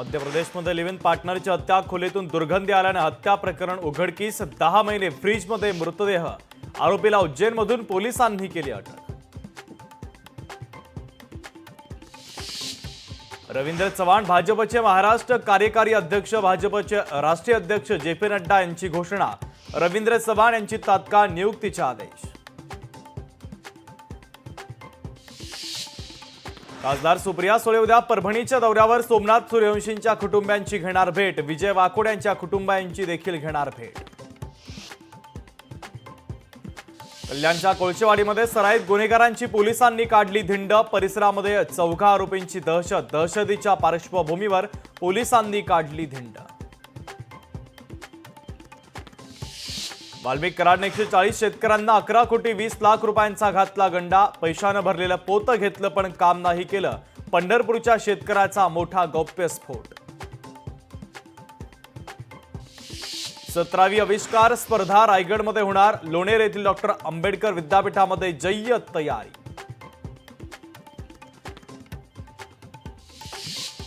मध्य प्रदेशमध्ये live in पार्टनरची हत्या, खोलीतून दुर्गंधी आल्याने हत्या प्रकरण उघडकीस। 10 महिने फ्रीजमध्ये मृतदेह, आरोपीला उज्जैनमधून पोलिसांनी केली अटक। रवींद्र चव्हाण भाजपचे महाराष्ट्र कार्यकारी अध्यक्ष, भाजपचे राष्ट्रीय अध्यक्ष जे.पी. नड्डा यांची घोषणा। रवींद्र चव्हाण यांची तात्काळ नियुक्तीचे आदेश। खासदार सुप्रिया सुळे उद्या परभणीच्या दौऱ्यावर, सोमनाथ सूर्यवंशींच्या कुटुंबियांची घेणार भेट। विजय वाकोड यांच्या कुटुंबियांची देखील घेणार भेट। कल्याणच्या कोळशेवाडीमध्ये सराईत गुन्हेगारांची पोलिसांनी काढली धिंड, परिसरामध्ये 14 आरोपींची दहशत। दहशतीच्या पार्श्वभूमीवर पोलिसांनी काढली धिंड। वाल्मिक कराडने 140 शेतकऱ्यांना 11 कोटी 20 लाख रुपयांचा घातला गंडा। पैशानं भरलेलं पोतं घेतलं पण काम नाही केलं, पंढरपूरच्या शेतकऱ्याचा मोठा गौप्यस्फोट। 17वी आविष्कार स्पर्धा रायगडमध्ये होणार, लोणेर येथील डॉक्टर आंबेडकर विद्यापीठामध्ये जय्यत तयारी।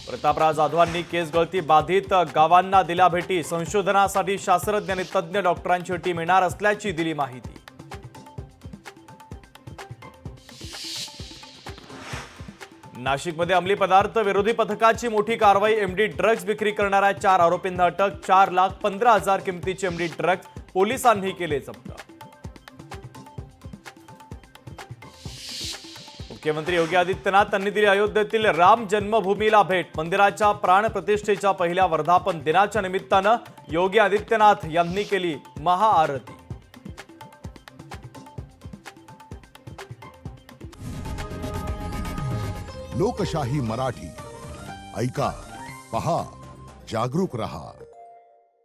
प्रतापराव जाधवांनी केस गळती बाधित गावांना दिल्या भेटी। संशोधनासाठी शास्त्रज्ञ आणि तज्ज्ञ डॉक्टरांची टीम येणार असल्याची दिली माहिती। नाशिकमध्ये अंमली पदार्थ विरोधी पथकाची मोठी कारवाई। एमडी ड्रग्ज विक्री करणाऱ्या 4 आरोपींना अटक। 4,15,000 किमतीचे एमडी ड्रग्ज पोलिसांनी केले जप्त। मुख्यमंत्री योगी आदित्यनाथ यांनी दिली अयोध्येतील राम जन्मभूमीला भेट। मंदिराच्या प्राणप्रतिष्ठेच्या पहिल्या वर्धापन दिनाच्या निमित्तानं योगी आदित्यनाथ यांनी केली महाआरती। लोकशाही मराठी ऐका, पहा, जागरूक रहा।